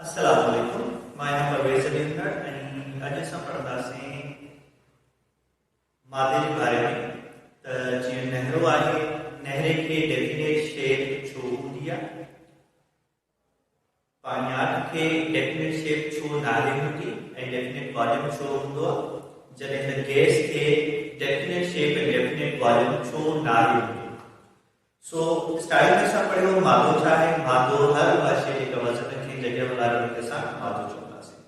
अस्सलाम वालेकुम। मां नाम परवेज़ अली हूंदड़ ऐं अॼु असां पढ़ंदासीं मादे जे बारे में। त जीअं नहरो आहे, नहरे खे डेफिनेट शेप छो हूंदी आहे, पाण्याट खे डेफिनेट शेप छो नाहे हूंदी ऐं डेफिनेट वॉल्यूम छो हूंदो आहे, जॾहिं त गैस खे डेफिनेट शेप ऐं डेफिनेट वॉल्यूम छो नाहे हूंदी। सो स्टार्टिंग में असां पढ़ियो मादो छा आहे। मादो हर भाषा जे वज़न खे जॻह वारे रूप सां मादो चवंदासीं।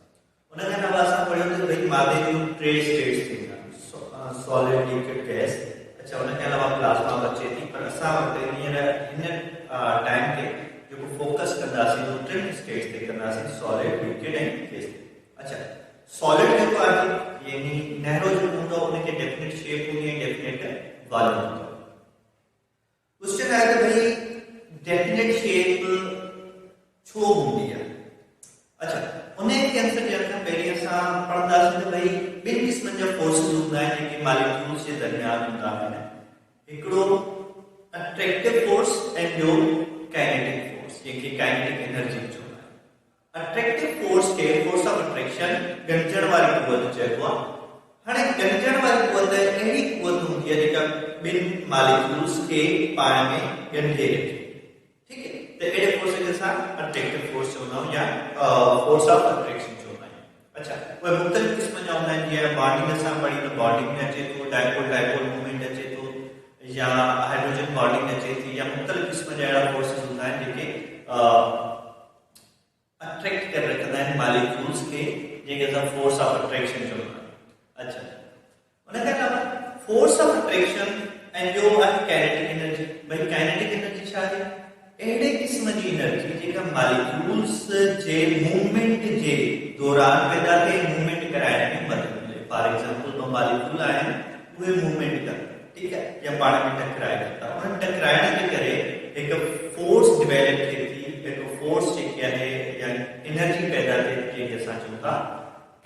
उन खां अलावा असां पढ़ियो त भई मादे जूं टे स्टेट्स थींदा आहिनि, सॉलिड, लिक्विड, गैस। अच्छा, उन खां अलावा प्लाज़्मा बचे थी, पर असां वटि हींअर हिन टाइम ते जेको फोकस कंदासीं उहो टिनि स्टेट्स ते कंदासीं, सॉलिड, लिक्विड ऐं गैस। अच्छा, सॉलिड जेको आहे यानी नहरो जेको हूंदो आहे उनखे डेफिनेट शेप हूंदी आहे, डेफिनेट वॉल्यूम हूंदो आहे। क्वेश्चन है कि भाई डेफिनेट शेप छो हूंदी है। अच्छा, उन्हें के आंसर ॾियण खां पहिरीं असां पढ़ंदासीं त भई ॿिनि क़िस्मनि जा फोर्सिस हूंदा आहिनि जेके मॉलिक्यूल्स जे दरमियान हूंदा आहिनि। हिकिड़ो अट्रैक्टिव फोर्स ऐं ॿियो काइनेटिक फोर्स, जंहिंखे काइनेटिक एनर्जी चवंदा आहिनि। अट्रैक्टिव फोर्स खे फोर्स ऑफ अट्रैक्शन ॻंढण वारी क़ुवत चइबो आहे। हाणे ॻंढण वारी क़ुवत अहिड़ी क़ुवत हूंदी आहे जेका ॿिनि मॉलिक्यूल्स के पाण में ॻंढे रखे। ठीक है, तो अहिड़े फोर्स खे असां अट्रैक्टिव फोर्स चवंदा आहियूं या फोर्स ऑफ अट्रैक्शन चवंदा आहियूं। अच्छा, उहे मुख़्तलिफ़ क़िस्म जा हूंदा आहिनि। जीअं बॉन्डिंग असां पढ़ी त बॉन्डिंग में अचे थो, डायपोल डायपोल मूवमेंट अचे थो, या हाइड्रोजन बॉन्डिंग अचे थी, या मुख़्तलिफ़ क़िस्म जा अहिड़ा फोर्सिस हूंदा आहिनि जेके अट्रैक्ट करे रखंदा आहिनि मॉलिक्यूल्स खे, जंहिंखे असां फोर्स ऑफ अट्रैक्शन चवंदा आहियूं। अच्छा, उन खां अलावा फोर्स ऑफ अट्रैक्शन ऐं ॿियो आहे काइनेटिक एनर्जी। भई काइनेटिक एनर्जी छा आहे? अहिड़े क़िस्म जी एनर्जी जेका मॉलिक्यूल्स जे मूवमेंट जे दौरान पैदा थिए, मूवमेंट कराइण में मदद मिले। फॉर एग्जांपल ॿ मॉलिक्यूल आहिनि, उहे मूवमेंट कनि, ठीक है, या पाण में टकराइनि था। उन टकराइण जे करे हिकु फोर्स डिवेलप थिए थी, हिकु फोर्स जेकी आहे या एनर्जी पैदा थिए थी, जंहिंखे असां चऊं था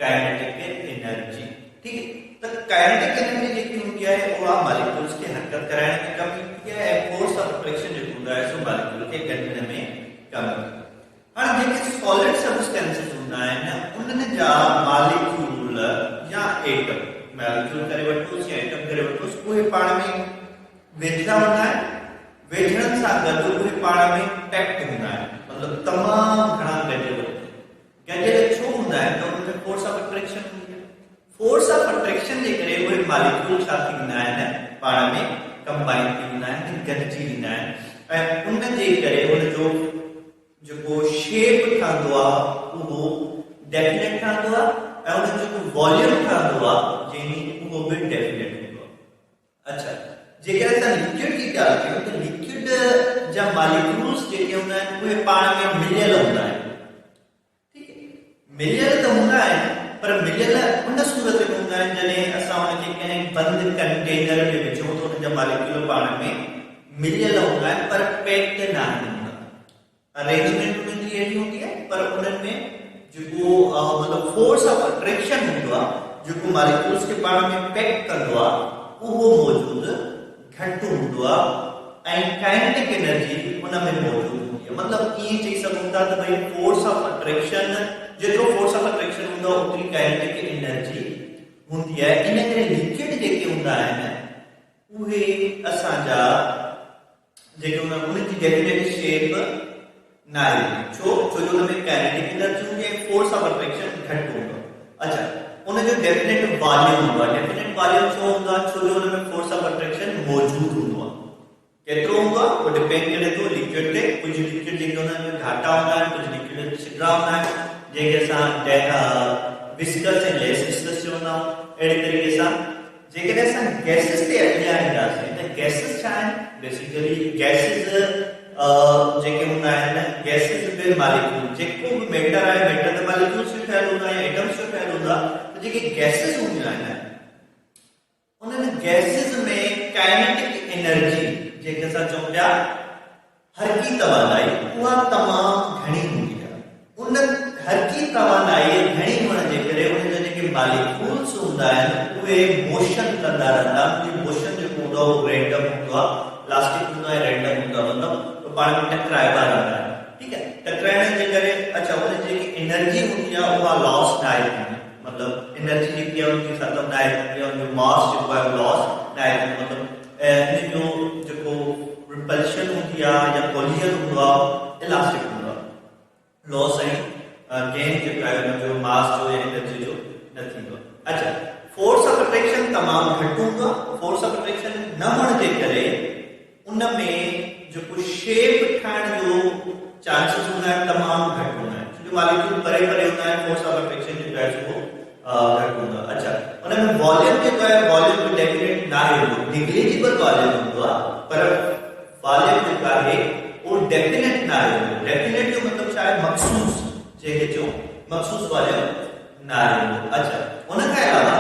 काइनेटिक एनर्जी। ठीक है, तो काइनेटिक एनर्जी जेकी हूंदी आहे उहा मॉलिक्यूल्स खे हरकत कराइण में कम ईंदी आहे ऐं फोर्स ऑफ अट्रैक्शन जेको हूंदो आहे सो मॉलिक्यूल खे ॻंढण में कम ईंदो आहे। हाणे जेके सॉलिड सब्सटेंसेस हूंदा आहिनि उन्हनि जा मॉलिक्यूल या एटम, मॉलिक्यूल करे वठोसि या एटम करे वठोसि, उहे पाण में वेझड़ा हूंदा आहिनि। वेझड़नि सां गॾु उहे पाण में पैक्ड हूंदा आहिनि, मतिलबु तमामु घणा गॾियल हूंदा आहिनि। गॾियल छो हूंदा आहिनि? त उनमें फोर्स ऑफ अट्रैक्शन हूंदी आहे। फोर्स ऑफ अट्रैक्शन जे करे उहे मॉलिक्यूल छा थींदा आहिनि, पाण में कंबाइन थी वेंदा आहिनि, गॾिजी वेंदा आहिनि, ऐं उन जे करे उनजो जेको शेप ठहंदो आहे उहो डेफिनेट ठहंदो आहे ऐं उनजो जेको वॉल्यूम ठहंदो आहे जंहिं उहो बि डेफिनेट हूंदो आहे। अच्छा, जेकर असां लिक्विड जी ॻाल्हि कयूं त लिक्विड जा मॉलिक्यूल्स जेके हूंदा आहिनि उहे पाण में मिलियल हूंदा आहिनि। ठीक है, मिलियल त हूंदा आहिनि, पर मिलियल उन सूरत में हूंदा आहिनि जॾहिं असां उनखे कंहिं बंदि कंटेनर में विझूं त उन जा मॉलिक्यूल पाण में मिलियल हूंदा आहिनि, पर पैक्ड न हूंदा। अरेंजमेंट उनजी अहिड़ी हूंदी आहे, पर उन्हनि में जेको मतिलबु फोर्स ऑफ अट्रैक्शन हूंदो आहे, जेको मॉलिक्यूल्स खे पाण में पैक कंदो आहे, उहो मौजूदु घटि हूंदो आहे ऐं काइनेटिक एनर्जी उन में मौजूदु हूंदी आहे। मतिलबु ईअं चई सघूं था त भई फोर्स ऑफ अट्रैक्शन, जेतिरो फोर्स ऑफ अट्रैक्शन हूंदो आहे ओतिरी काइनेटिक एनर्जी हूंदी आहे। इन करे लिक्विड जेके हूंदा आहिनि उहे असांजा जेके हूंदा आहिनि उनजी डेफिनेट शेप न आहे। छो? छो जो हुन में काइनेटिक एनर्जी हूंदी आहे, फोर्स ऑफ अट्रैक्शन घटि हूंदो आहे। अच्छा, उनजो डेफिनेट वॉल्यूम हूंदो आहे। डेफिनेट वॉल्यूम छो हूंदो आहे? छो जो हुन में फोर्स ऑफ अट्रैक्शन मौजूदु हूंदो आहे। केतिरो हूंदो आहे उहो डिपेंड करे थो लिक्विड ते। कुझु लिक्विड जेके हूंदा आहिनि घाटा हूंदा आहिनि, कुझु लिक्विड छिद्रा हूंदा आहिनि, जंहिंखे असां विस्कस ऐं लेस विस्कस चवंदा आहियूं। अहिड़े तरीक़े सां जेकॾहिं असां गैसिस ते अॻियां ईंदासीं त गैसिस छा आहिनि? बेसिकली गैसिस जेके हूंदा आहिनि, गैसिस विद मॉलिक्यूल, जेको बि मैटर आहे, मैटर त मॉलिक्यूल्स जो ठहियल हूंदा या एटम्स जो ठहियल हूंदा, त जेके गैसिस हूंदियूं आहिनि उन्हनि गैसिस में काइनेटिक एनर्जी जेके असां चऊं पिया हरकी तवानाई, उहा तमामु घणी हूंदी आहे। उन हरकी तवानाई घणी हुअण जे करे उनजा जेके मॉलिक्यूल्स हूंदा आहिनि उहे मोशन कंदा रहंदा। उनजो मोशन जेको हूंदो आहे उहो रैंडम हूंदो आहे, इलास्टिक हूंदो आहे, रैंडम हूंदो आहे, मतिलबु पाण में टकराइबा रहंदा आहिनि। ठीक है, टकराइण जे करे अच्छा उन जेकी एनर्जी होती है उहा लॉस ना आहे थींदी, मतलब एनर्जी जेकी आहे उनजी खत्म ना आहे थींदी, उनजो मास जेको आहे लॉस ना आहे थींदो, मतलब इन जो जेको रिपल्शन हूंदी आहे या कोलिजन हूंदो आहे इलास्टिक हूंदो आहे, लॉस ऐं गेन जेको आहे उनजो मास जो या एनर्जी जो न थींदो। अच्छा, फोर्स ऑफ अट्रैक्शन तमामु घटि हूंदो आहे। फोर्स ऑफ अट्रैक्शन न हुअण जे करे उन में जेको शेप ठाहिण जो चांसिस हूंदा आहिनि तमामु घटि हूंदा आहिनि, छोकी मॉलिक्यूल परे परे हूंदा आहिनि, फोर्स ऑफ अट्रैक्शन जेको आहे उहो घटि हूंदो आहे। अच्छा, उन में वॉल्यूम जेको आहे वॉल्यूम डेफिनेट न आहे, निग्लिजिबल वॉल्यूम हूंदो आहे, पर वॉल्यूम जेको आहे उहो डेफिनेट न आहे। डेफिनेट जो मतिलबु छा आहे, मखसूस जेके चऊं मखसूस वॉल्यूम न आहे। अच्छा, उन खां अलावा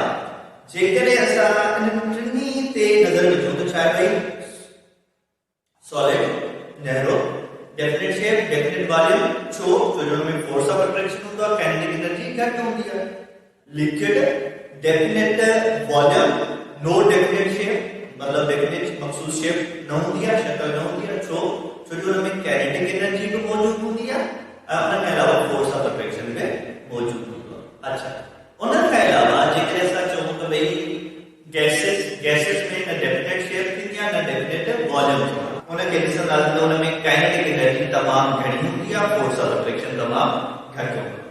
जेकॾहिं असां इन टिनी ते नज़र विझूं त छा आहे भई solid, narrow, definite shape, definite volume, छो जो उनमें फोर्स ऑफ अट्रैक्शन हूंदो आहे, काइनेटिक एनर्जी घटि हूंदी आहे। Liquid, definite volume, no definite shape, मतलब डेफिनेट मखसूस शेप न हूंदी आहे, शक्ल न हूंदी आहे, छो जो उनमें काइनेटिक एनर्जी भी मौजूद हूंदी आहे, उन खां अलावा फोर्स ऑफ अट्रैक्शन में मौजूद हूंदो आहे। अच्छा, उन खां अलावा जेकॾहिं असां चऊं त भई गैसेस में न डेफिनेट शेप थींदी आहे न डेफिनेट वॉल्यूम थींदो आहे, उनखे ॾिसंदासीं त उनमें काइनेटिक एनर्जी तमामु घणी हूंदी आहे, फोर्स ऑफ अट्रैक्शन तमामु घटि हूंदो आहे।